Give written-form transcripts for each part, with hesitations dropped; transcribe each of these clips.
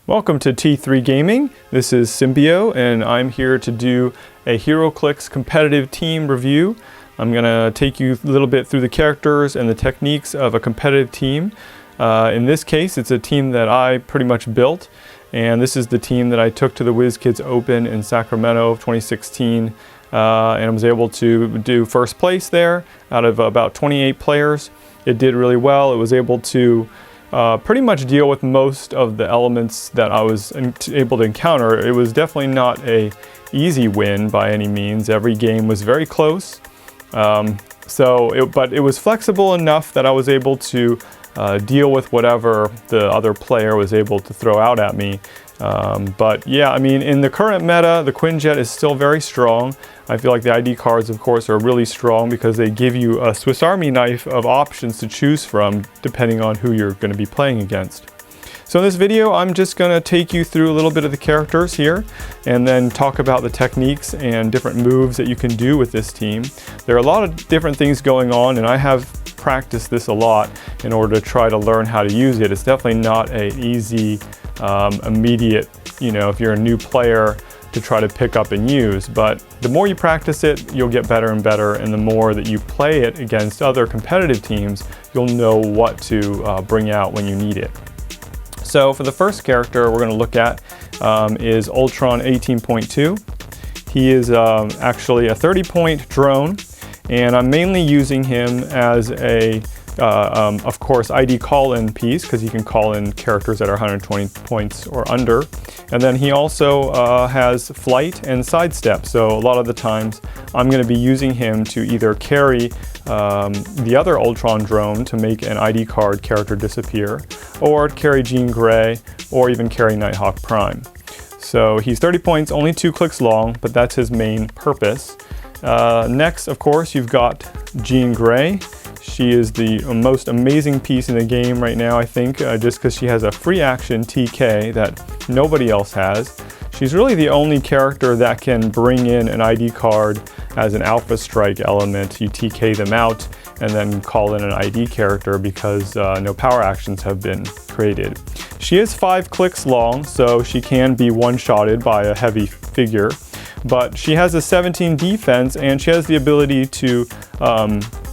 Welcome to T3 Gaming. This is Symbio and I'm here to do a HeroClix competitive team review. I'm going to take you a little bit through the characters and the techniques of a competitive team. In this case, it's a team that I pretty much built, and this is the team that I took to the WizKids Open in Sacramento of 2016, and I was able to do first place there out of about 28 players. It did really well. It was able to pretty much deal with most of the elements that I was able to encounter. It was definitely not an easy win by any means. Every game was very close, but it was flexible enough that I was able to deal with whatever the other player was able to throw out at me. But yeah, I mean, in the current meta, the Quinjet is still very strong. I feel like the ID cards, of course, are really strong because they give you a Swiss Army knife of options to choose from depending on who you're going to be playing against. So in this video, I'm just going to take you through a little bit of the characters here and then talk about the techniques and different moves that you can do with this team. There are a lot of different things going on, and I have practiced this a lot in order to try to learn how to use it. It's definitely not an easy, immediate, if you're a new player, to try to pick up and use, but the more you practice it, you'll get better and better, and the more that you play it against other competitive teams, you'll know what to bring out when you need it. So for the first character we're going to look at is Ultron 18.2. He is actually a 30-point drone, and I'm mainly using him as a of course, ID call-in piece, because you can call in characters that are 120 points or under. And then he also has flight and sidestep. So a lot of the times I'm going to be using him to either carry the other Ultron drone to make an ID card character disappear, or carry Jean Grey, or even carry Nighthawk Prime. So he's 30 points, only 2 clicks long, but that's his main purpose. Next, of course, you've got Jean Grey. She is the most amazing piece in the game right now, I think, just because she has a free action TK that nobody else has. She's really the only character that can bring in an ID card as an Alpha Strike element. You TK them out and then call in an ID character because no power actions have been created. She is 5 clicks long, so she can be one-shotted by a heavy figure. But she has a 17 defense, and she has the ability to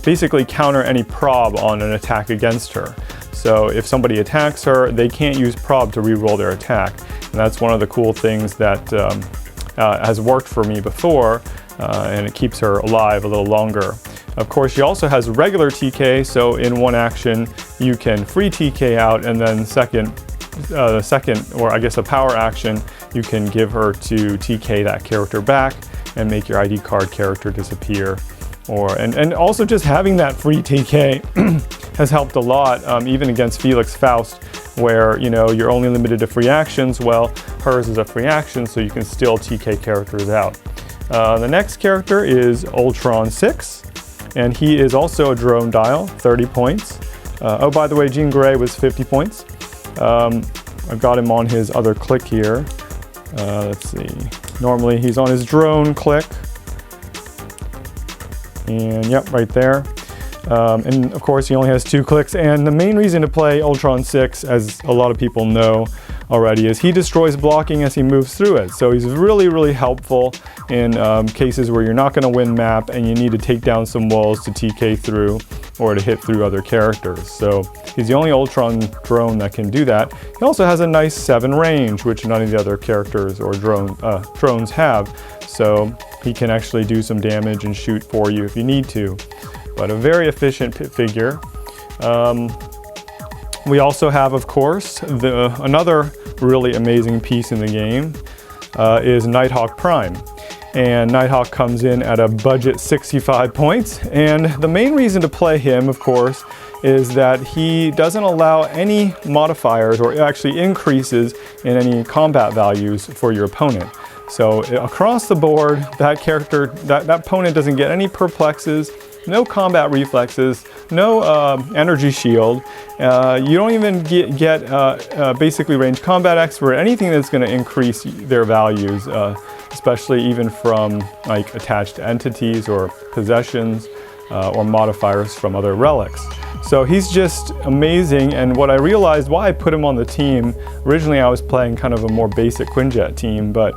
basically counter any prob on an attack against her. So if somebody attacks her, they can't use prob to reroll their attack. And that's one of the cool things that has worked for me before, and it keeps her alive a little longer. Of course, she also has regular TK, so in one action you can free TK out, and then a power action, you can give her to TK that character back and make your ID card character disappear. And also just having that free TK has helped a lot, even against Felix Faust, where you're only limited to free actions. Well, hers is a free action, so you can still TK characters out. The next character is Ultron 6, and he is also a drone dial, 30 points. Oh, by the way, Jean Grey was 50 points. I've got him on his other click here. Let's see. Normally he's on his drone click. And yep, right there. And of course he only has 2 clicks. And the main reason to play Ultron 6, as a lot of people know already, is he destroys blocking as he moves through it. So he's really, really helpful in cases where you're not going to win map and you need to take down some walls to TK through or to hit through other characters. So he's the only Ultron drone that can do that. He also has a nice 7 range, which none of the other characters or drones have. So he can actually do some damage and shoot for you if you need to. But a very efficient figure. We also have, of course, another really amazing piece in the game is Nighthawk Prime. And Nighthawk comes in at a budget 65 points. And the main reason to play him, of course, is that he doesn't allow any modifiers or actually increases in any combat values for your opponent. So across the board, that character, that opponent doesn't get any perplexes, no combat reflexes, no energy shield. You don't even get basically range combat expert, anything that's going to increase their values, especially even from like attached entities or possessions or modifiers from other relics. So he's just amazing, and what I realized why I put him on the team, originally I was playing kind of a more basic Quinjet team, but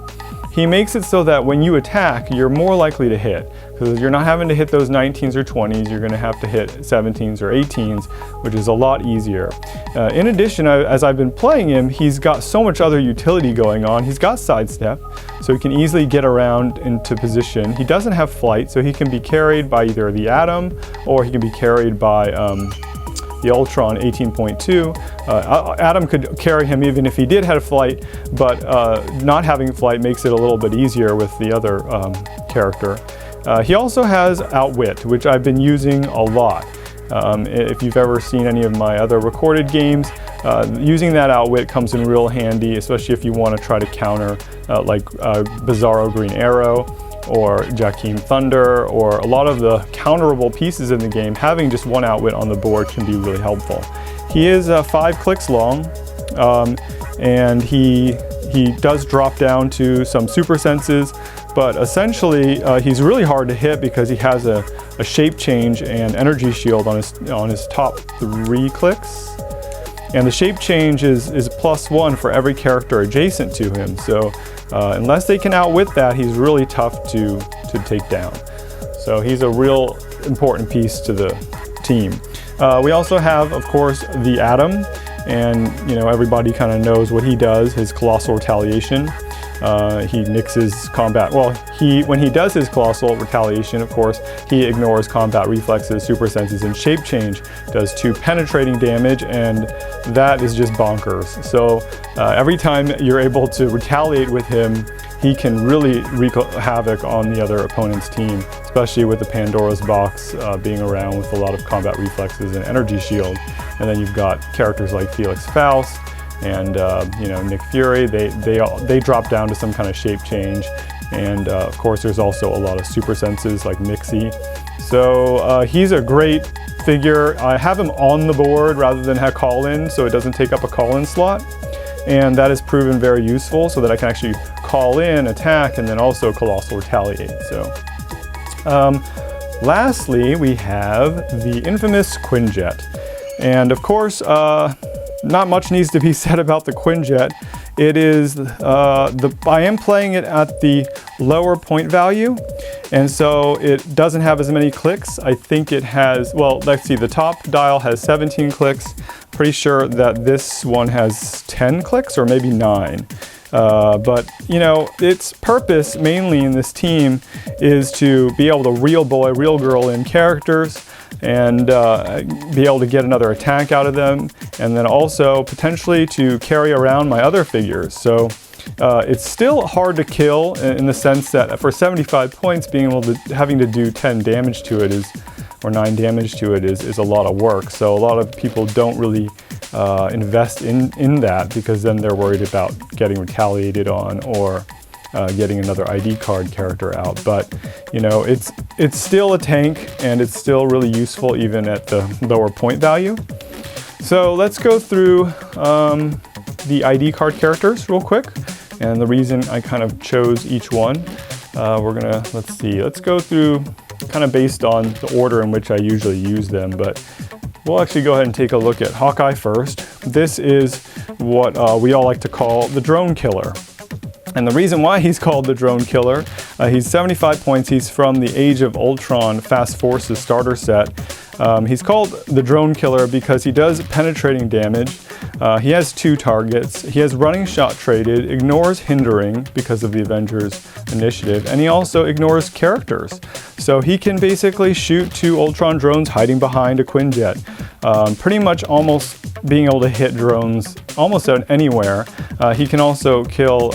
he makes it so that when you attack, you're more likely to hit, because you're not having to hit those 19s or 20s, you're going to have to hit 17s or 18s, which is a lot easier. In addition, as I've been playing him, he's got so much other utility going on. He's got sidestep, so he can easily get around into position. He doesn't have flight, so he can be carried by either the Atom or he can be carried by the Ultron 18.2. Atom could carry him even if he did have flight, but not having flight makes it a little bit easier with the other character. He also has Outwit, which I've been using a lot. If you've ever seen any of my other recorded games, using that Outwit comes in real handy, especially if you want to try to counter like Bizarro Green Arrow or Jakeem Thunder, or a lot of the counterable pieces in the game. Having just one Outwit on the board can be really helpful. He is 5 clicks long, and he does drop down to some super senses, but essentially he's really hard to hit because he has a shape change and energy shield on his top 3 clicks. And the shape change is +1 for every character adjacent to him. So unless they can outwit that, he's really tough to take down. So he's a real important piece to the team. We also have, of course, the Atom, and everybody kind of knows what he does, his Colossal Retaliation. He nixes combat. Well, when he does his Colossal Retaliation, of course, he ignores combat reflexes, super senses, and shape change. Does 2 penetrating damage, and that is just bonkers. So every time you're able to retaliate with him, he can really wreak havoc on the other opponent's team, especially with the Pandora's Box being around with a lot of combat reflexes and energy shield. And then you've got characters like Felix Faust and Nick Fury. They drop down to some kind of shape change, and of course there's also a lot of super senses like Mixie. So he's a great figure. I have him on the board rather than have call-in, so it doesn't take up a call-in slot, and that has proven very useful so that I can actually call in, attack, and then also Colossal Retaliate. So lastly, we have the infamous Quinjet, and of course not much needs to be said about the Quinjet. It is I am playing it at the lower point value, and so it doesn't have as many clicks. I think it has, well, let's see, the top dial has 17 clicks. Pretty sure that this one has 10 clicks or maybe 9. But its purpose mainly in this team is to be able to real boy, real girl in characters, and be able to get another attack out of them, and then also potentially to carry around my other figures. So it's still hard to kill in the sense that for 75 points, having to do 10 damage to it or 9 damage to it is a lot of work. So a lot of people don't really invest in that, because then they're worried about getting retaliated on or getting another ID card character out. But it's still a tank, and it's still really useful even at the lower point value. So let's go through the ID card characters real quick, and the reason I kind of chose each one. Let's go through kind of based on the order in which I usually use them, but we'll actually go ahead and take a look at Hawkeye first. This is what we all like to call the drone killer. And the reason why he's called the drone killer, he's 75 points. He's from the Age of Ultron Fast Forces starter set. He's called the drone killer because he does penetrating damage. He has 2 targets. He has running shot traded, ignores hindering because of the Avengers initiative, and he also ignores characters. So he can basically shoot 2 Ultron drones hiding behind a Quinjet. Pretty much almost being able to hit drones almost anywhere. He can also kill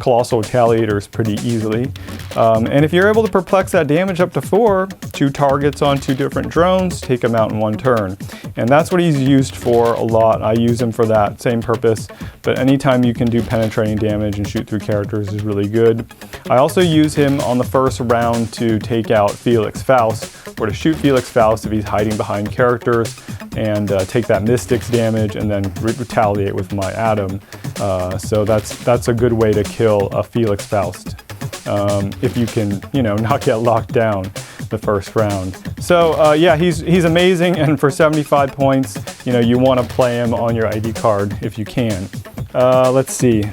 Colossal Retaliators pretty easily. And if you're able to perplex that damage up to 4, 2 targets on 2 different drones, take him out in 1 turn. And that's what he's used for a lot. I use him for that same purpose, but anytime you can do penetrating damage and shoot through characters is really good. I also use him on the first round to take out Felix Faust, or to shoot Felix Faust if he's hiding behind characters, and take that Majestix damage and then retaliate with my Atom. So that's a good way to kill a Felix Faust if you can, not get locked down. the first round. So yeah, he's amazing, and for 75 points, you know, you want to play him on your ID card if you can. Let's see.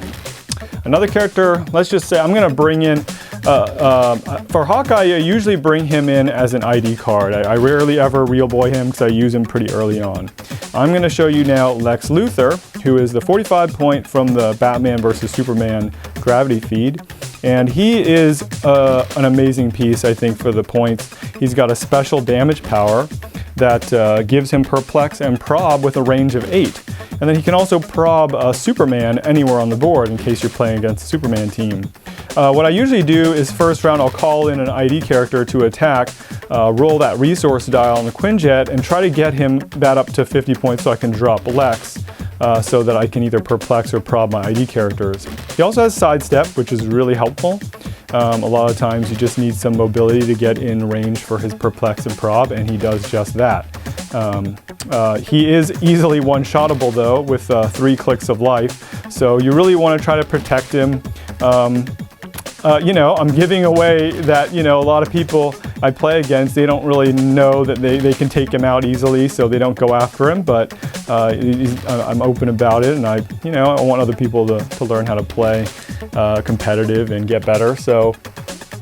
Another character, let's just say I'm going to bring in, for Hawkeye, I usually bring him in as an ID card. I rarely ever real boy him because I use him pretty early on. I'm going to show you now Lex Luthor, who is the 45 point from the Batman vs. Superman gravity feed. And he is an amazing piece, I think, for the points. He's got a special damage power that gives him perplex and prob with a range of 8. And then he can also prob Superman anywhere on the board in case you're playing against a Superman team. What I usually do is first round I'll call in an ID character to attack, roll that resource dial on the Quinjet, and try to get him that up to 50 points so I can drop Lex. So that I can either perplex or prob my ID characters. He also has sidestep, which is really helpful. A lot of times you just need some mobility to get in range for his perplex and prob, and he does just that. He is easily one-shottable though with 3 clicks of life, so you really want to try to protect him. You know, I'm giving away that, you know, a lot of people I play against, they don't really know that they can take him out easily, so they don't go after him, but I'm open about it, and I want other people to learn how to play competitive and get better. So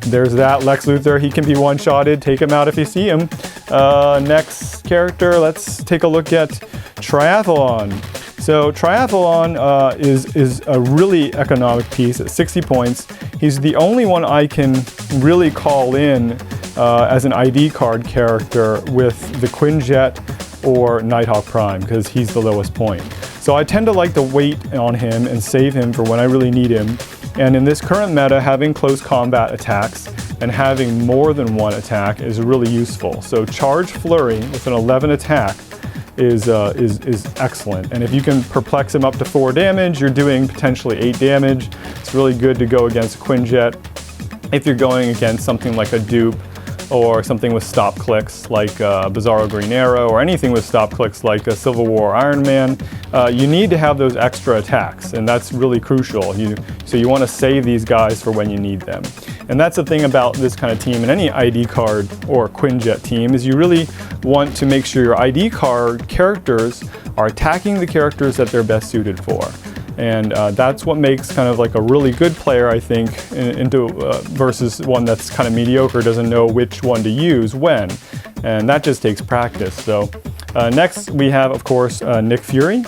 there's that. Lex Luthor, he can be one-shotted. Take him out if you see him. Next character, let's take a look at Triathlon. So Triathlon is a really economic piece at 60 points. He's the only one I can really call in as an ID card character with the Quinjet or Nighthawk Prime, because he's the lowest point. So I tend to like to wait on him and save him for when I really need him. And in this current meta, having close combat attacks and having more than one attack is really useful. So Charge Flurry with an 11 attack is excellent. And if you can perplex him up to 4 damage, you're doing potentially 8 damage. It's really good to go against Quinjet. If you're going against something like a dupe or something with stop clicks like Bizarro Green Arrow, or anything with stop clicks like a Civil War Iron Man, you need to have those extra attacks, and that's really crucial. So you want to save these guys for when you need them. And that's the thing about this kind of team, and any ID card or Quinjet team, is you really want to make sure your ID card characters are attacking the characters that they're best suited for. And that's what makes kind of like a really good player, I think, versus one that's kind of mediocre, doesn't know which one to use when. And that just takes practice. So next we have, of course, Nick Fury.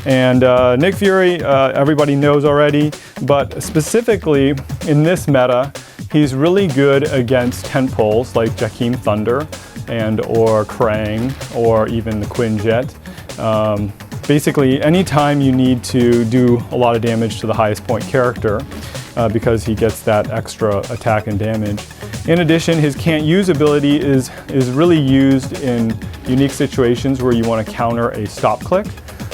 And Nick Fury, everybody knows already, but specifically in this meta, he's really good against tentpoles like Jakeem Thunder or Krang, or even the Quinjet. Basically, anytime you need to do a lot of damage to the highest point character, because he gets that extra attack and damage. In addition, his can't use ability is really used in unique situations where you want to counter a stop click.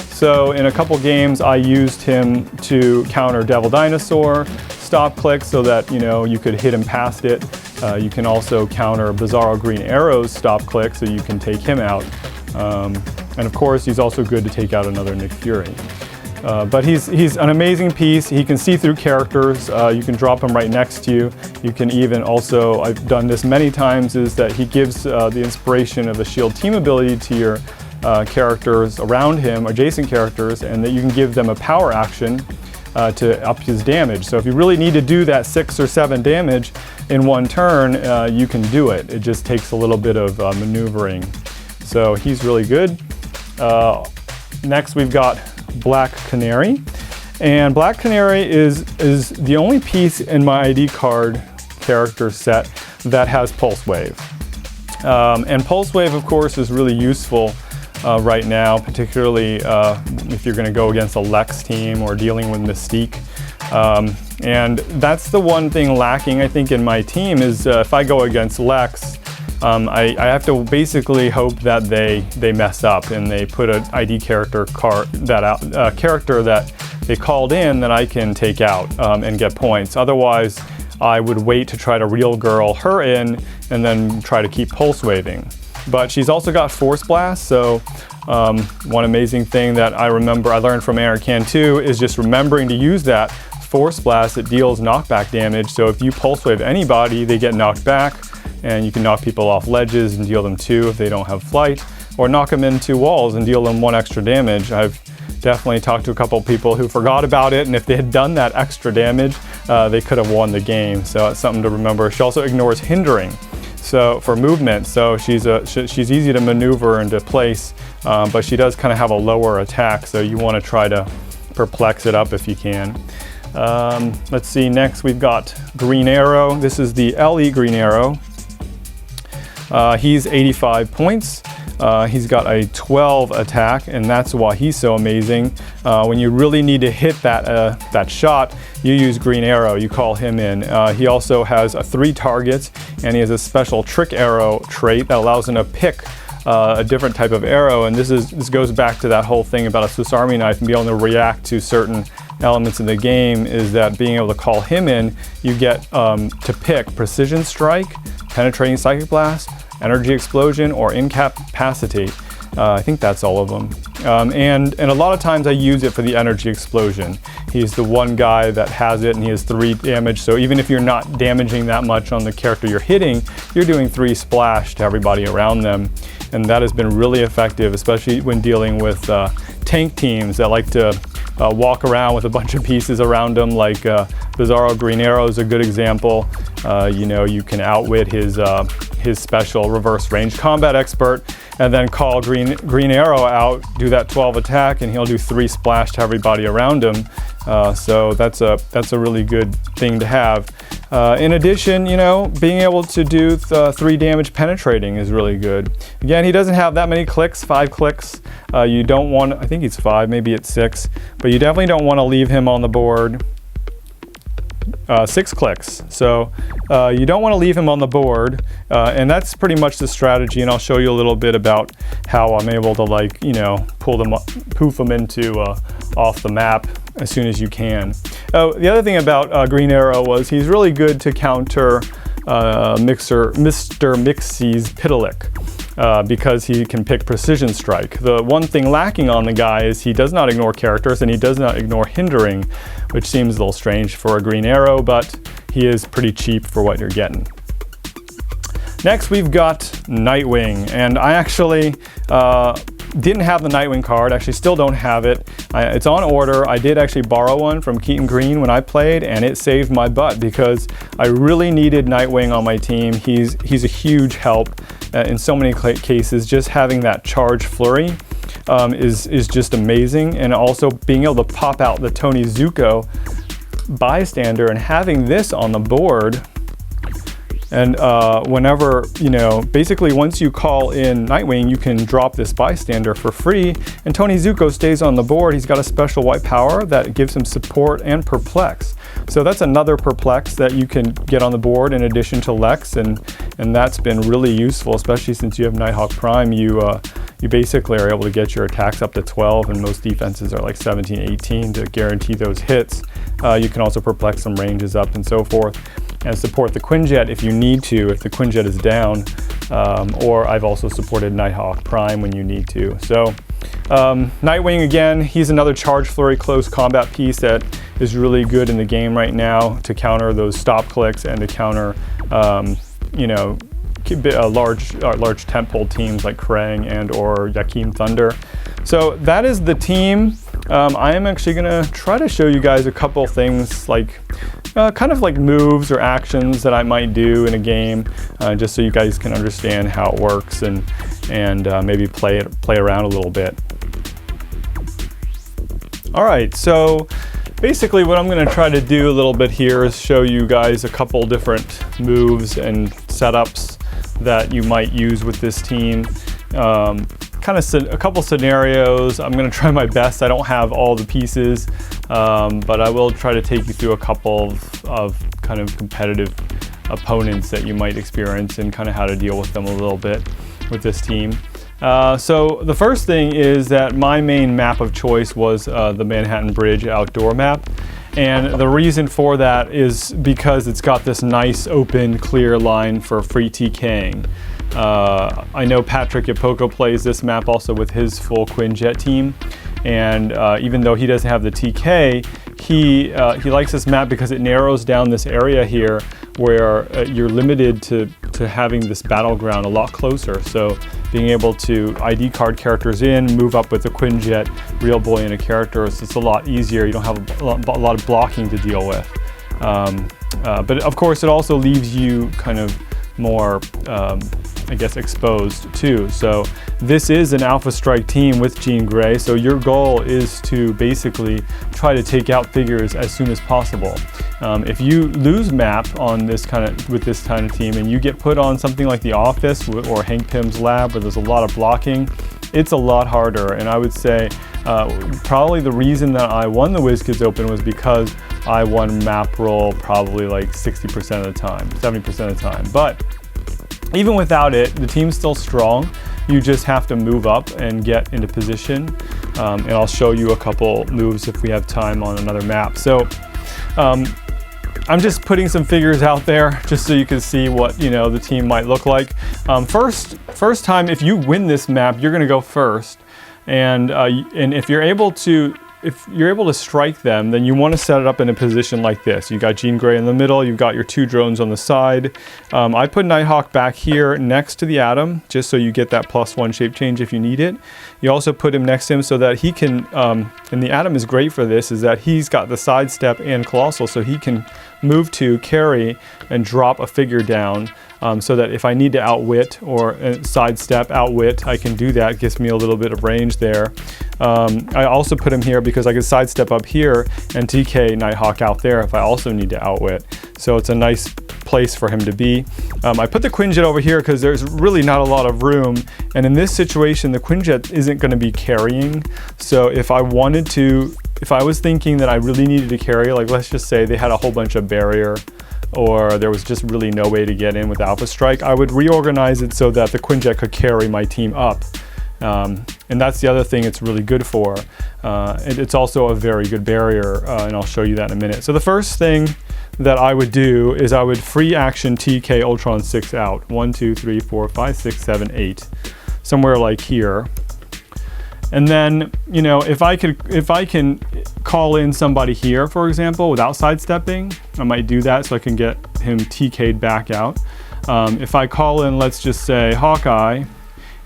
So in a couple games, I used him to counter Devil Dinosaur stop click so that you could hit him past it. You can also counter Bizarro Green Arrow's stop click, so you can take him out. And of course, he's also good to take out another Nick Fury. But he's an amazing piece. He can see through characters. You can drop him right next to you. You can even also, I've done this many times, is that he gives the inspiration of the shield team ability to your characters around him, adjacent characters, and that you can give them a power action to up his damage. So if you really need to do that 6 or 7 damage in one turn, you can do it. It just takes a little bit of maneuvering. So he's really good. Next we've got Black Canary. And Black Canary is the only piece in my ID card character set that has Pulse Wave. And Pulse Wave, of course, is really useful right now, particularly if you're going to go against a Lex team or dealing with Mystique. And that's the one thing lacking, I think, in my team is if I go against Lex, I have to basically hope that they mess up and they put an ID character character that they called in that I can take out and get points. Otherwise, I would wait to try to real girl her in and then try to keep pulse waving. But she's also got Force Blast, so one amazing thing that I learned from Anakin 2 is just remembering to use that Force Blast. It deals knockback damage, so if you pulse wave anybody, they get knocked back. and you can knock people off ledges and deal them 2 if they don't have flight, or knock them into walls and deal them 1 extra damage. I've definitely talked to a couple people who forgot about it, and if they had done that extra damage, they could have won the game. So it's something to remember. She also ignores hindering, so for movement. So she's easy to maneuver into place, but she does kind of have a lower attack. So you want to try to perplex it up if you can. Let's see. Next we've got Green Arrow. This is the LE Green Arrow. He's 85 points. He's got a 12 attack, and that's why he's so amazing. When you really need to hit that shot, you use Green Arrow. You call him in. He also has 3 targets, and he has a special Trick Arrow trait that allows him to pick a different type of arrow. And this goes back to that whole thing about a Swiss Army knife and being able to react to certain elements of the game. Is that being able to call him in, you get to pick Precision Strike, Penetrating Psychic Blast, Energy Explosion, or Incapacitate. I think that's all of them. And a lot of times I use it for the Energy Explosion. He's the one guy that has it, and he has 3 damage. So even if you're not damaging that much on the character you're hitting, you're doing 3 splash to everybody around them. And that has been really effective, especially when dealing with tank teams that like to walk around with a bunch of pieces around them, like Bizarro Green Arrow is a good example. You know, you can outwit his special Reverse Range Combat Expert, and then call Green Arrow out, do that 12 attack, and he'll do 3 splash to everybody around him. So that's a really good thing to have. In addition, you know, being able to do 3 damage penetrating is really good. Again, he doesn't have that many clicks, 5 clicks. You don't want, I think it's 5, maybe it's 6, but you definitely don't want to leave him on the board. 6 clicks. So you don't want to leave him on the board, and that's pretty much the strategy. And I'll show you a little bit about how I'm able to, like, you know, poof them into off the map as soon as you can. The other thing about Green Arrow was he's really good to counter Mr. Mixie's Pitalik. Because he can pick Precision Strike. The one thing lacking on the guy is he does not ignore characters, and he does not ignore hindering, which seems a little strange for a Green Arrow, but he is pretty cheap for what you're getting. Next we've got Nightwing, and I actually didn't have the Nightwing card. Actually still don't have it. It's on order. I did actually borrow one from Keaton Green when I played, and it saved my butt because I really needed Nightwing on my team. He's a huge help in so many cases. Just having that charge flurry is just amazing, and also being able to pop out the Tony Zuko bystander and having this on the board. And whenever, you know, basically once you call in Nightwing, you can drop this bystander for free, and Tony Zuko stays on the board. He's got a special white power that gives him support and perplex. So that's another perplex that you can get on the board in addition to Lex, and that's been really useful, especially since you have Nighthawk Prime. You basically are able to get your attacks up to 12, and most defenses are like 17, 18 to guarantee those hits. You can also perplex some ranges up and so forth, and support the Quinjet if you need to, if the Quinjet is down, or I've also supported Nighthawk Prime when you need to. So Nightwing, again, he's another charge flurry close combat piece that is really good in the game right now to counter those stop clicks and to counter you know, large tentpole teams like Krang and or Yakim Thunder. So that is the team. I am actually going to try to show you guys a couple things, like kind of like moves or actions that I might do in a game, just so you guys can understand how it works and maybe play around a little bit. All right, so basically what I'm going to try to do a little bit here is show you guys a couple different moves and setups that you might use with this team. Kind of a couple scenarios. I'm going to try my best. I don't have all the pieces, but I will try to take you through a couple of kind of competitive opponents that you might experience and kind of how to deal with them a little bit with this team. So the first thing is that my main map of choice was the Manhattan Bridge outdoor map. And the reason for that is because it's got this nice open clear line for free TKing. I know Patrick Yapoko plays this map also with his full Quinjet team, and even though he doesn't have the TK, he likes this map because it narrows down this area here where you're limited to having this battleground a lot closer. So being able to ID card characters in, move up with a Quinjet, Real Boy and a character, it's a lot easier. You don't have a lot of blocking to deal with. But of course, it also leaves you kind of more, I guess, exposed too. So this is an Alpha Strike team with Jean Grey, so your goal is to basically try to take out figures as soon as possible. If you lose map on this with this kind of team and you get put on something like The Office or Hank Pym's Lab where there's a lot of blocking, it's a lot harder. And I would say probably the reason that I won the WizKids Open was because I won map roll probably like 60% of the time, 70% of the time. But even without it, the team's still strong. You just have to move up and get into position. And I'll show you a couple moves if we have time on another map. So I'm just putting some figures out there just so you can see what the team might look like. First time, if you win this map, you're going to go first. And if you're able to strike them, then you want to set it up in a position like this. You got Jean Grey in the middle, you've got your two drones on the side. I put Nighthawk back here next to the Atom, just so you get that +1 shape change if you need it. You also put him next to him so that he can, and the Atom is great for this, is that he's got the sidestep and Colossal, so he can move to carry and drop a figure down. So that if I need to outwit or sidestep, outwit, I can do that. It gives me a little bit of range there. I also put him here because I can sidestep up here and TK Nighthawk out there if I also need to outwit. So it's a nice place for him to be. I put the Quinjet over here because there's really not a lot of room. And in this situation, the Quinjet isn't going to be carrying. So if I was thinking that I really needed to carry, like let's just say they had a whole bunch of barrier, or there was just really no way to get in with Alpha Strike, I would reorganize it so that the Quinjet could carry my team up. And that's the other thing it's really good for. It's also a very good barrier, and I'll show you that in a minute. So the first thing that I would do is I would free action TK Ultron 6 out. 1, 2, 3, 4, 5, 6, 7, 8. Somewhere like here. And then, if I can call in somebody here, for example, without sidestepping, I might do that so I can get him TK'd back out. If I call in, let's just say Hawkeye,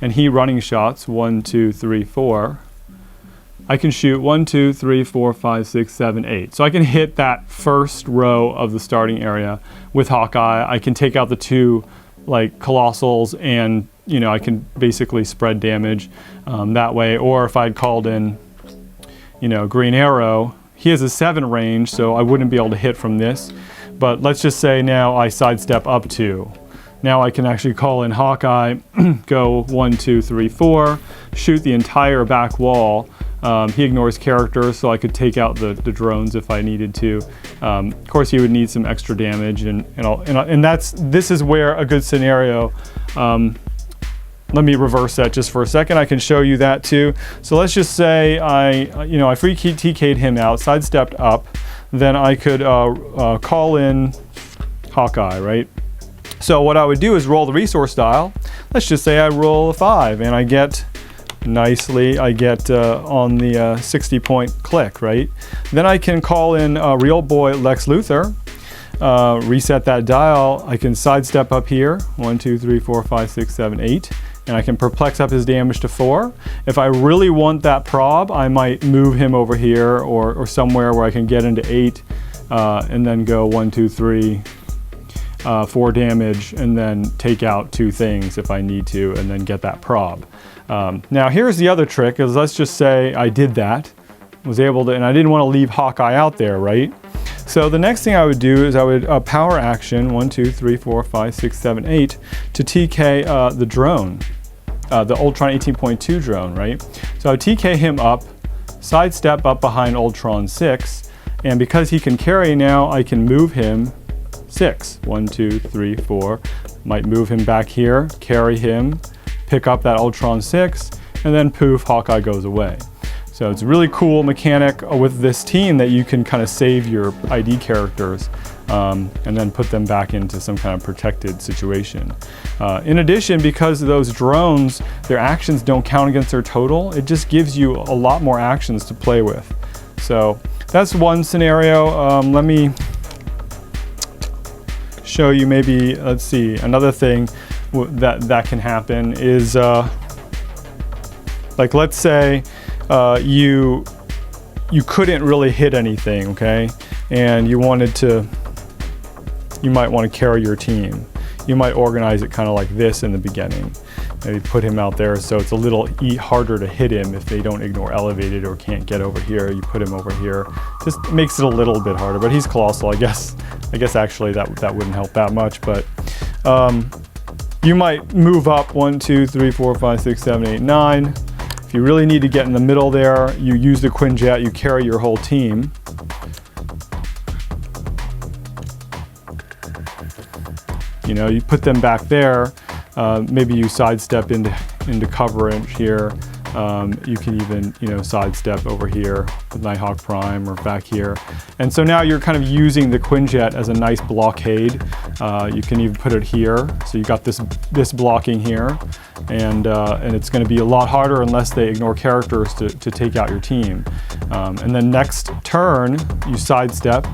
and he running shots, 1, 2, 3, 4, I can shoot 1, 2, 3, 4, 5, 6, 7, 8. So I can hit that first row of the starting area with Hawkeye. I can take out the two like Colossals and I can basically spread damage that way. Or if I'd called in, Green Arrow, he has a 7 range, so I wouldn't be able to hit from this. But let's just say now I sidestep up 2. Now I can actually call in Hawkeye, go 1, 2, 3, 4, shoot the entire back wall. He ignores characters, so I could take out the drones if I needed to. Of course, he would need some extra damage, and this is where a good scenario. Let me reverse that just for a second. I can show you that too. So let's just say I free TK'd him out, sidestepped up, then I could call in Hawkeye, right? So what I would do is roll the resource dial. Let's just say I roll a 5 and I get nicely, on the 60-point click, right? Then I can call in Real Boy Lex Luthor, reset that dial. I can sidestep up here, 1, 2, 3, 4, 5, 6, 7, 8. And I can perplex up his damage to 4. If I really want that prob, I might move him over here or somewhere where I can get into 8 and then go 1, 2, 3, 4 damage and then take out 2 things if I need to and then get that prob. Now here's the other trick is let's just say I did that, was able to, and I didn't want to leave Hawkeye out there, right? So the next thing I would do is I would power action 1, 2, 3, 4, 5, 6, 7, 8 to TK the drone, the Ultron 18.2 drone, right? So I would TK him up, sidestep up behind Ultron 6, and because he can carry now, I can move him 6. 1, 2, 3, 4. Might move him back here, carry him, pick up that Ultron 6, and then poof, Hawkeye goes away. So it's a really cool mechanic with this team that you can kind of save your ID characters and then put them back into some kind of protected situation. In addition, because of those drones, their actions don't count against their total, it just gives you a lot more actions to play with. So that's one scenario. Let me show you maybe, let's see, another thing that can happen is, like let's say you couldn't really hit anything, okay? And you might want to carry your team. You might organize it kind of like this in the beginning. Maybe put him out there so it's a little harder to hit him if they don't ignore elevated or can't get over here. You put him over here. Just makes it a little bit harder, but he's colossal. I guess actually that wouldn't help that much, but you might move up 1, 2, 3, 4, 5, 6, 7, 8, 9. If you really need to get in the middle there, you use the Quinjet, you carry your whole team. You know, you put them back there. Maybe you sidestep into coverage here. You can even, you know, sidestep over here with Nighthawk Prime or back here. And so now you're kind of using the Quinjet as a nice blockade. You can even put it here. So you got this blocking here, and it's going to be a lot harder unless they ignore characters to take out your team. And then next turn, you sidestep,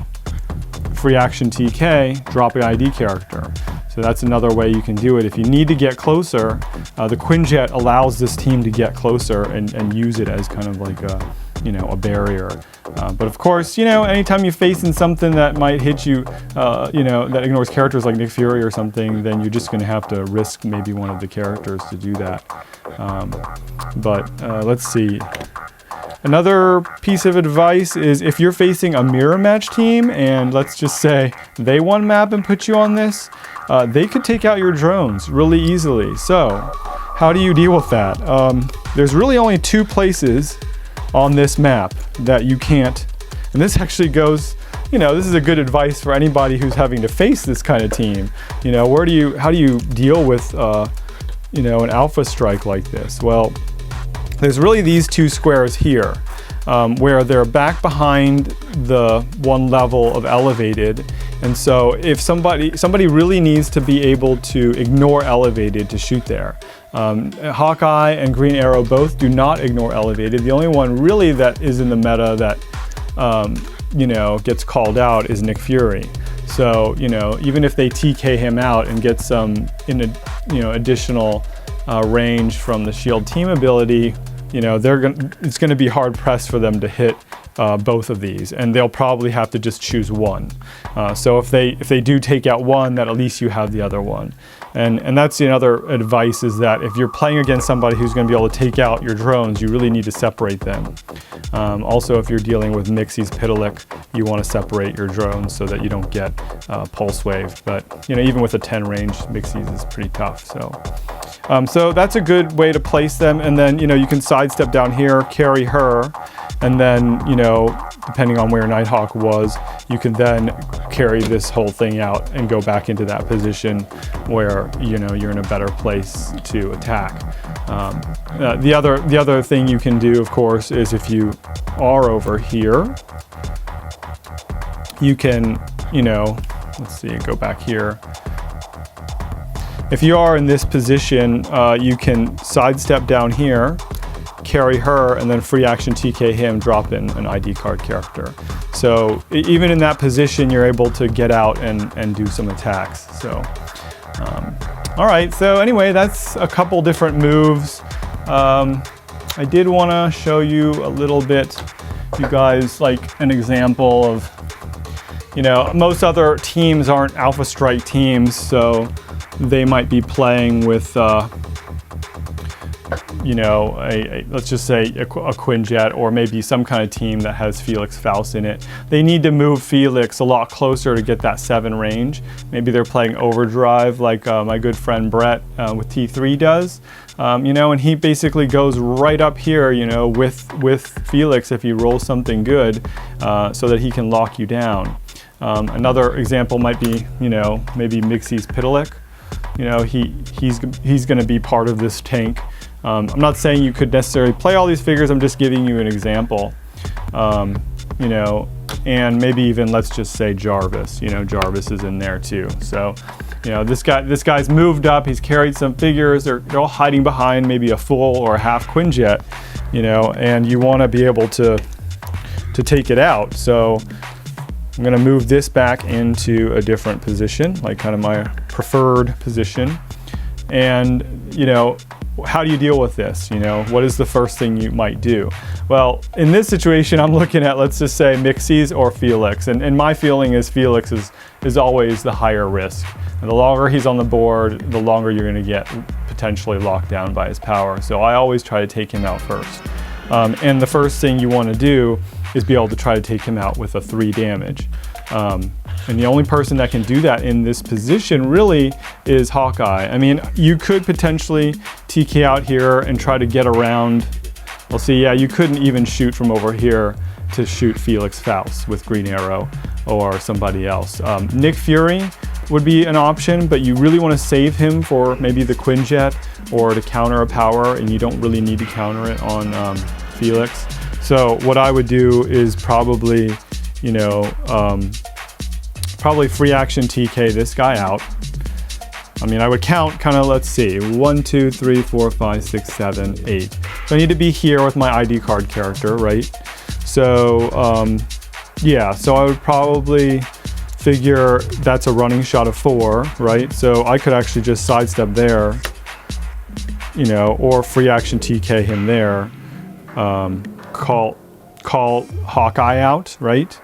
free action TK, drop an ID character. So that's another way you can do it. If you need to get closer, the Quinjet allows this team to get closer and use it as kind of like a, you know, a barrier. But of course, you know, anytime you're facing something that might hit you, you know, that ignores characters like Nick Fury or something, then you're just going to have to risk maybe one of the characters to do that. Let's see. Another piece of advice is if you're facing a mirror match team and let's just say they one map and put you on this, they could take out your drones really easily. So how do you deal with that? There's really only 2 places on this map that you can't, and this actually goes, you know, this is a good advice for anybody who's having to face this kind of team. You know, how do you deal with, you know, an alpha strike like this? Well, there's really these 2 squares here where they're back behind the one level of elevated. And so if somebody really needs to be able to ignore elevated to shoot there. Hawkeye and Green Arrow both do not ignore elevated. The only one really that is in the meta that you know, gets called out is Nick Fury. So, you know, even if they TK him out and get some additional range from the shield team ability, you know, it's going to be hard pressed for them to hit both of these, and they'll probably have to just choose one. So if they do take out one, that at least you have the other one. And that's the other advice, is that if you're playing against somebody who's going to be able to take out your drones, you really need to separate them. Also, if you're dealing with Mixi's Pitalik, you want to separate your drones so that you don't get pulse wave. But you know, even with a 10 range, Mixi's is pretty tough. So that's a good way to place them. And then, you know, you can sidestep down here, carry her, and then, you know, depending on where Nighthawk was, you can then carry this whole thing out and go back into that position where, you know, you're in a better place to attack. The other thing you can do, of course, is if you are over here, you can, you know, let's see, go back here. If you are in this position, you can sidestep down here, carry her, and then free action TK him, drop in an ID card character. So even in that position, you're able to get out and do some attacks. So, all right. So anyway, that's a couple different moves. I did want to show you a little bit, you guys, like an example of, you know, most other teams aren't Alpha Strike teams, so they might be playing with, you know, let's just say a Quinjet, or maybe some kind of team that has Felix Faust in it. They need to move Felix a lot closer to get that 7 range. Maybe they're playing Overdrive like my good friend Brett with T3 does. You know, and he basically goes right up here, you know, with Felix if he rolls something good, so that he can lock you down. Another example might be, you know, maybe Mixi's Pitalik. You know, he's going to be part of this tank. I'm not saying you could necessarily play all these figures. I'm just giving you an example. You know, and maybe even, let's just say Jarvis. You know, Jarvis is in there too. So, you know, this guy's moved up. He's carried some figures. They're all hiding behind maybe a full or a half Quinjet. You know, and you want to be able to take it out. So I'm going to move this back into a different position, like kind of my preferred position. And, you know, how do you deal with this? You know, what is the first thing you might do? Well, in this situation, I'm looking at, let's just say, Mixies or Felix. And my feeling is Felix is always the higher risk. And the longer he's on the board, the longer you're going to get potentially locked down by his power. So I always try to take him out first. And the first thing you want to do is be able to try to take him out with a 3 damage. And the only person that can do that in this position really is Hawkeye. I mean, you could potentially TK out here and try to get around. Well, see, yeah, you couldn't even shoot from over here to shoot Felix Faust with Green Arrow or somebody else. Nick Fury would be an option, but you really want to save him for maybe the Quinjet or to counter a power, and you don't really need to counter it on Felix. So what I would do is probably, you know, probably free action TK this guy out. I mean, I would count kind of, let's see, 1, 2, 3, 4, 5, 6, 7, 8. So I need to be here with my ID card character, right? So, yeah, so I would probably figure that's a running shot of 4, right? So I could actually just sidestep there, you know, or free action TK him there. Call Hawkeye out, right?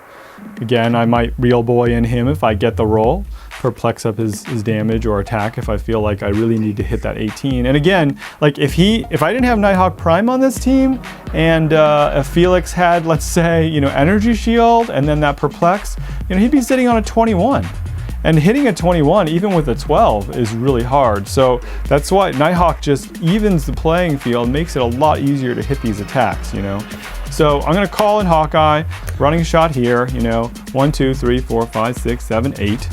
Again, I might real boy in him if I get the roll, perplex up his damage or attack if I feel like I really need to hit that 18. And again, like if I didn't have Nighthawk Prime on this team, and if Felix had, let's say, you know, energy shield and then that perplex, you know, he'd be sitting on a 21. And hitting a 21, even with a 12, is really hard. So that's why Nighthawk just evens the playing field, makes it a lot easier to hit these attacks, you know. So I'm gonna call in Hawkeye, running shot here, you know, 1, 2, 3, 4, 5, 6, 7, 8.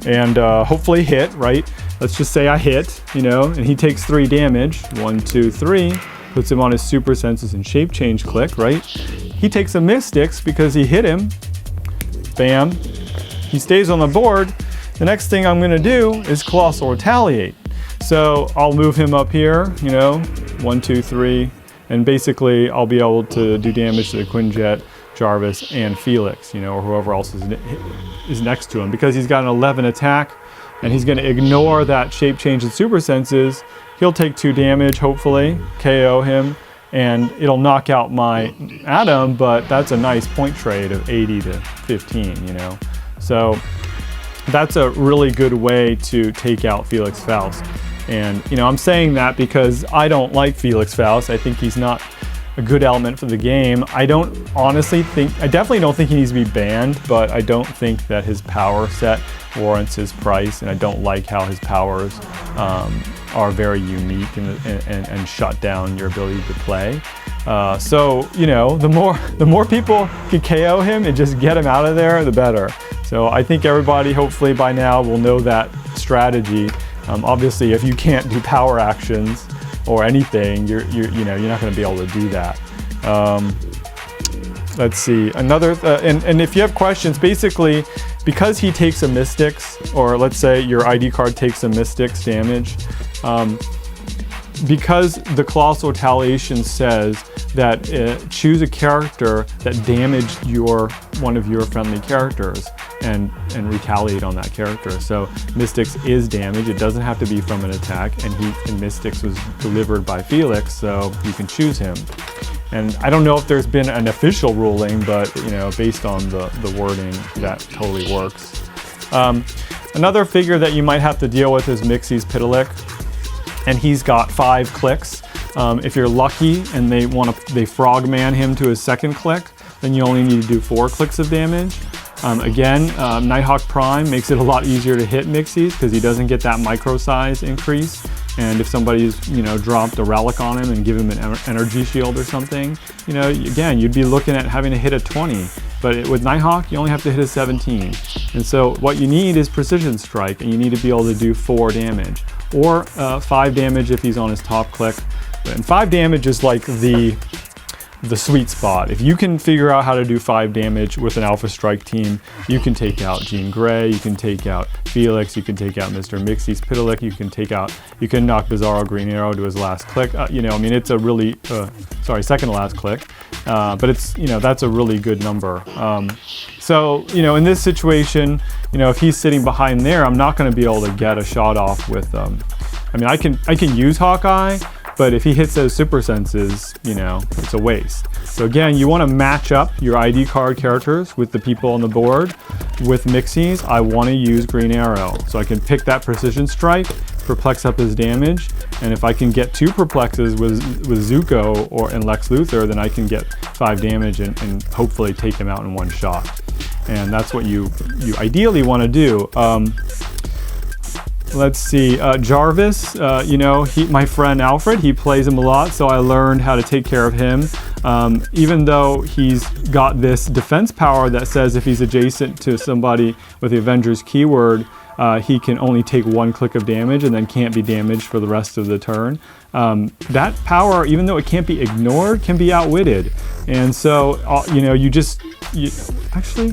And hopefully hit, right? Let's just say I hit, you know, and he takes 3 damage. 1, 2, 3, puts him on his super senses and shape change click, right? He takes a Majestix because he hit him. Bam. He stays on the board. The next thing I'm gonna do is Colossal Retaliate. So I'll move him up here, you know, 1, 2, 3, and basically I'll be able to do damage to the Quinjet, Jarvis, and Felix, you know, or whoever else is next to him, because he's got an 11 attack, and he's gonna ignore that shape change and super senses. He'll take 2 damage, hopefully, KO him, and it'll knock out my Atom, but that's a nice point trade of 80 to 15, you know. So that's a really good way to take out Felix Faust. And, you know, I'm saying that because I don't like Felix Faust. I think he's not a good element for the game. I definitely don't think he needs to be banned, but I don't think that his power set warrants his price, and I don't like how his powers are very unique and shut down your ability to play. So, you know, the more people can KO him and just get him out of there, the better. So I think everybody, hopefully by now, will know that strategy. Obviously, if you can't do power actions or anything, you're not going to be able to do that. Let's see, another, and if you have questions, basically, because he takes a Majestix, or let's say your ID card takes a Majestix damage, because the Colossal Retaliation says that choose a character that damaged one of your friendly characters and retaliate on that character. So Majestix is damaged. It doesn't have to be from an attack, and Majestix was delivered by Felix, so you can choose him. And I don't know if there's been an official ruling, but you know, based on the wording, that totally works. Another figure that you might have to deal with is Mixie's Pitalik, and he's got 5 clicks. If you're lucky and they frogman him to his 2nd click, then you only need to do 4 clicks of damage. Again, Nighthawk Prime makes it a lot easier to hit Mixies because he doesn't get that micro size increase. And if somebody's, you know, dropped a relic on him and give him an energy shield or something, you know, again, you'd be looking at having to hit a 20. But with Nighthawk, you only have to hit a 17. And so what you need is Precision Strike, and you need to be able to do 4 damage. Or 5 damage if he's on his top click. And 5 damage is like the the sweet spot. If you can figure out how to do 5 damage with an Alpha Strike team, you can take out Jean Grey, you can take out Felix, you can take out Mr. Mixie's Pitalik, you can knock Bizarro Green Arrow to his last click. You know, I mean, it's a really, second to last click, but it's, you know, that's a really good number. So, you know, in this situation, you know, if he's sitting behind there, I'm not going to be able to get a shot off with, I mean, I can use Hawkeye, but if he hits those super senses, you know, it's a waste. So again, you want to match up your ID card characters with the people on the board. With Mixies, I want to use Green Arrow. So I can pick that Precision Strike, perplex up his damage, and if I can get 2 perplexes with Zuko and Lex Luthor, then I can get 5 damage and hopefully take him out in one shot. And that's what you ideally want to do. Let's see, Jarvis, you know, my friend Alfred, he plays him a lot, so I learned how to take care of him. Even though he's got this defense power that says if he's adjacent to somebody with the Avengers keyword, he can only take 1 click of damage and then can't be damaged for the rest of the turn. That power, even though it can't be ignored, can be outwitted. And so, you know, actually,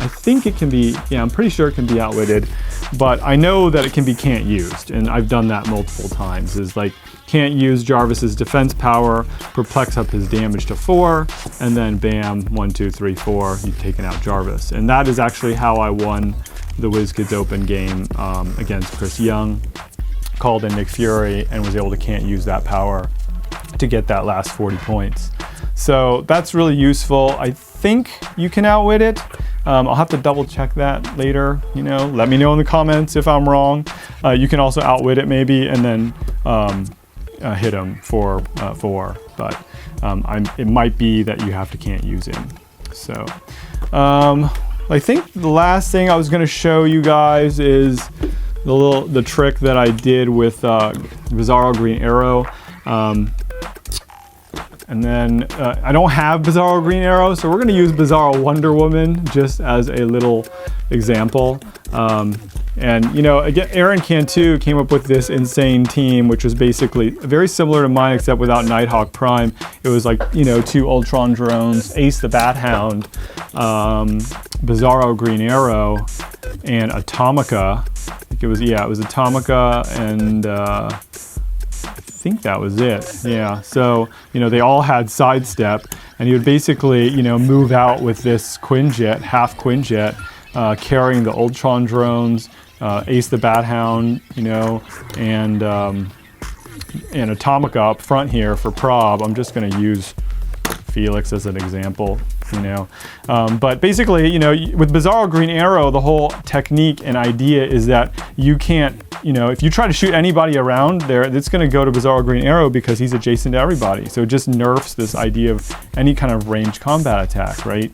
I think it can be, yeah, I'm pretty sure it can be outwitted, but I know that it can be can't used, and I've done that multiple times, is like, can't use Jarvis's defense power, perplex up his damage to 4, and then bam, 1, 2, 3, 4, you've taken out Jarvis. And that is actually how I won the WizKids Open game against Chris Young, called in Nick Fury, and was able to can't use that power to get that last 40 points. So that's really useful. I think you can outwit it. I'll have to double check that later, you know, let me know in the comments if I'm wrong. You can also outwit it maybe and then hit him for 4, but it might be that you have to can't use him. So I think the last thing I was going to show you guys is the trick that I did with Bizarro Green Arrow. And then I don't have Bizarro Green Arrow, so we're going to use Bizarro Wonder Woman just as a little example. And, you know, again, Aaron Cantu came up with this insane team, which was basically very similar to mine, except without Nighthawk Prime. It was like, you know, 2 Ultron drones, Ace the Bat Hound, Bizarro Green Arrow, and Atomica. I think it was Atomica and... I think that was it. Yeah. So, you know, they all had sidestep, and you would basically, you know, move out with this Quinjet, half Quinjet, carrying the Ultron drones, Ace the Bat Hound, you know, and Atomica up front here for prob. I'm just going to use Felix as an example, you know. But basically, you know, with Bizarro Green Arrow, the whole technique and idea is that you can't, you know, if you try to shoot anybody around there, it's going to go to Bizarro Green Arrow because he's adjacent to everybody. So it just nerfs this idea of any kind of ranged combat attack, right?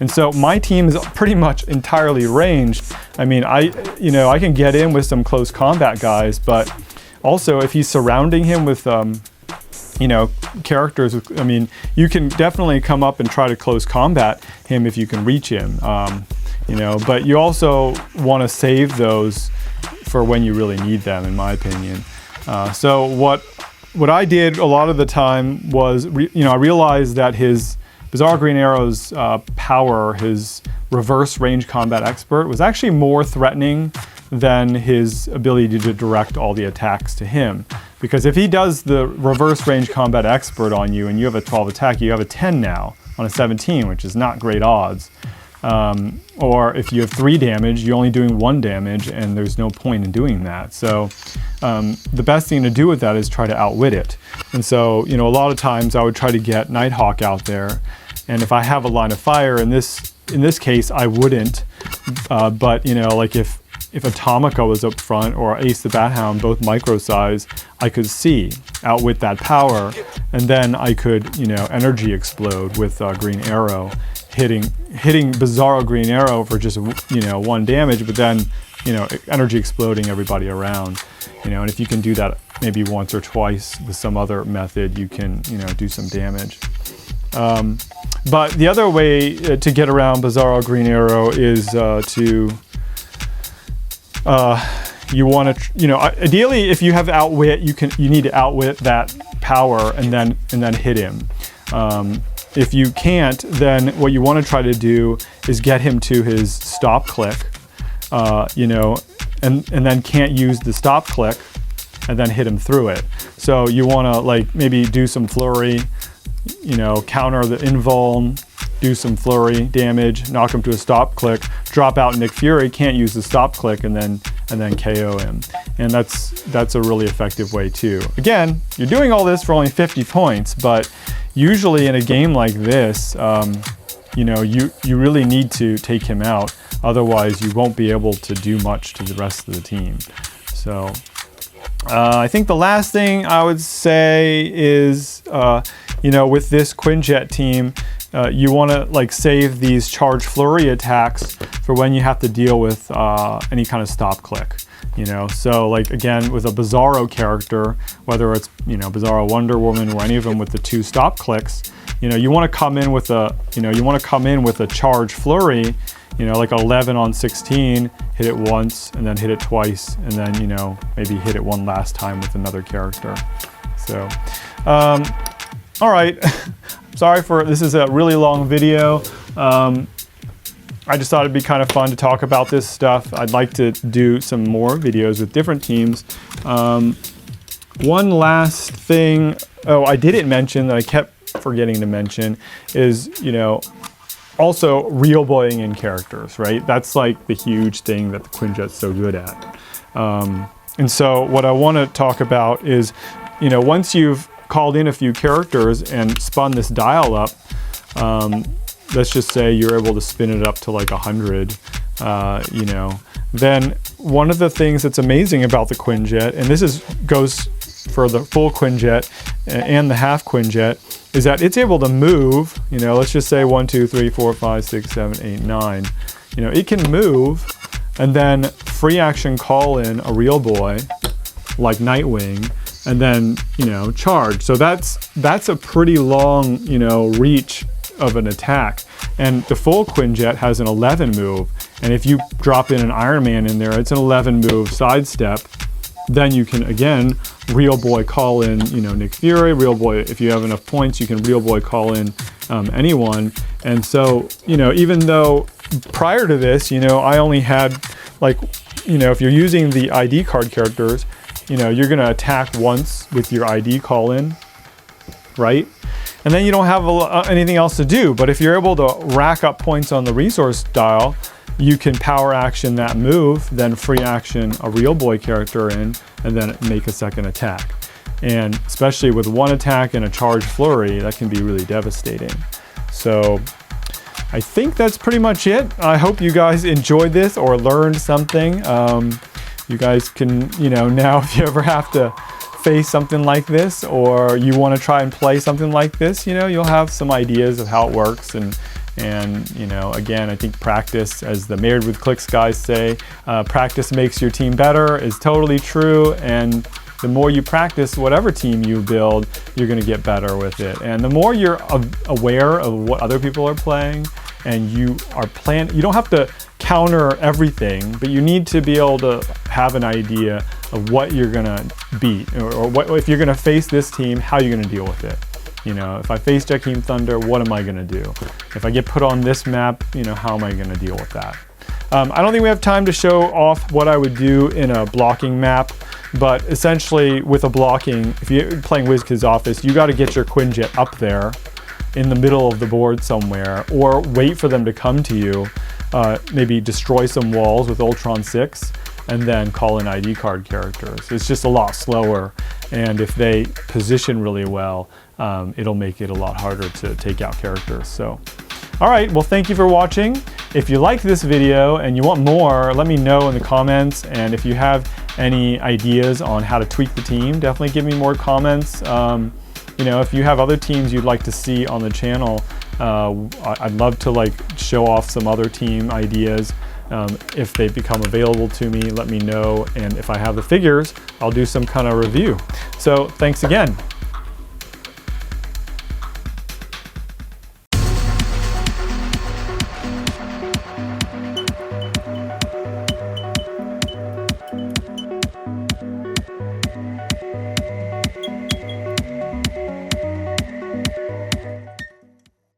And so my team is pretty much entirely ranged. I mean, I can get in with some close combat guys, but also if he's surrounding him with, you know, characters, I mean, you can definitely come up and try to close combat him if you can reach him, you know, but you also want to save those for when you really need them, in my opinion. So what I did a lot of the time was, I realized that his Bizarro Green Arrow's power, his reverse range combat expert, was actually more threatening than his ability to direct all the attacks to him. Because if he does the reverse range combat expert on you and you have a 12 attack, you have a 10 now on a 17, which is not great odds. Or if you have 3 damage, you're only doing 1 damage, and there's no point in doing that. So the best thing to do with that is try to outwit it. And so, you know, a lot of times I would try to get Nighthawk out there, and if I have a line of fire, in this case I wouldn't. But you know, like if Atomica was up front or Ace the Bat Hound, both micro size, I could outwit that power, and then I could, you know, energy explode with Green Arrow, hitting Bizarro Green Arrow for just, you know, 1 damage, but then, you know, energy exploding everybody around, you know. And if you can do that maybe once or twice with some other method, you can, you know, do some damage. But the other way to get around Bizarro Green Arrow is you want to, you know, ideally if you have outwit, you need to outwit that power and then hit him. If you can't, then what you want to try to do is get him to his stop click, you know, and then can't use the stop click and then hit him through it. So you want to like maybe do some flurry, you know, counter the invuln, do some flurry damage, knock him to a stop click, drop out Nick Fury, can't use the stop click, and then KO him. And that's a really effective way too. Again, you're doing all this for only 50 points, but usually in a game like this, you know, you really need to take him out. Otherwise, you won't be able to do much to the rest of the team. So I think the last thing I would say is, you know, with this Quinjet team, you want to like save these charge flurry attacks for when you have to deal with any kind of stop click. You know, so like again with a Bizarro character, whether it's, you know, Bizarro Wonder Woman or any of them with the 2 stop clicks, you know, you want to come in with a, you know, you want to come in with a charge flurry, you know, like 11 on 16, hit it once and then hit it twice, and then, you know, maybe hit it one last time with another character. So, all right. Sorry for, this is a really long video. I just thought it'd be kind of fun to talk about this stuff. I'd like to do some more videos with different teams. One last thing, oh, I didn't mention that I kept forgetting to mention is, you know, also real boying in characters, right? That's like the huge thing that the Quinjet's so good at. And so what I want to talk about is, you know, once you've called in a few characters and spun this dial up, let's just say you're able to spin it up to like 100, you know, then one of the things that's amazing about the Quinjet, and this goes for the full Quinjet and the half Quinjet, is that it's able to move, you know, let's just say 1, 2, 3, 4, 5, 6, 7, 8, 9. You know, it can move and then free action call in a real boy like Nightwing and then, you know, charge. So that's a pretty long, you know, reach of an attack. And the full Quinjet has an 11 move. And if you drop in an Iron Man in there, it's an 11 move sidestep. Then you can, again, real boy call in, you know, Nick Fury, real boy, if you have enough points, you can real boy call in anyone. And so, you know, even though prior to this, you know, I only had like, you know, if you're using the ID card characters, you know, you're gonna attack once with your ID call in, right? And then you don't have anything else to do. But if you're able to rack up points on the resource dial, you can power action that move, then free action a real boy character in, and then make a second attack. And especially with one attack and a charge flurry, that can be really devastating. So I think that's pretty much it. I hope you guys enjoyed this or learned something. You guys can, you know, now if you ever have to face something like this, or you want to try and play something like this, you know, you'll have some ideas of how it works. And you know, again, I think practice, as the Married with Clix guys say, practice makes your team better is totally true. And the more you practice whatever team you build, you're going to get better with it. And the more you're aware of what other people are playing, and you are you don't have to counter everything, but you need to be able to have an idea of what you're going to beat, or what, if you're going to face this team, how you're going to deal with it. You know, if I face Jakeem Thunder, what am I going to do? If I get put on this map, you know, how am I going to deal with that? I don't think we have time to show off what I would do in a blocking map, but essentially with a blocking, if you're playing WizKid's Office, you got to get your Quinjet up there in the middle of the board somewhere, or wait for them to come to you, maybe destroy some walls with Ultron 6, and then call in ID card characters. It's just a lot slower, and if they position really well, it'll make it a lot harder to take out characters. So, all right, well, thank you for watching. If you liked this video and you want more, let me know in the comments, and if you have any ideas on how to tweak the team, definitely give me more comments. You know, if you have other teams you'd like to see on the channel, I'd love to like show off some other team ideas. If they become available to me, let me know, and if I have the figures, I'll do some kind of review. So thanks again.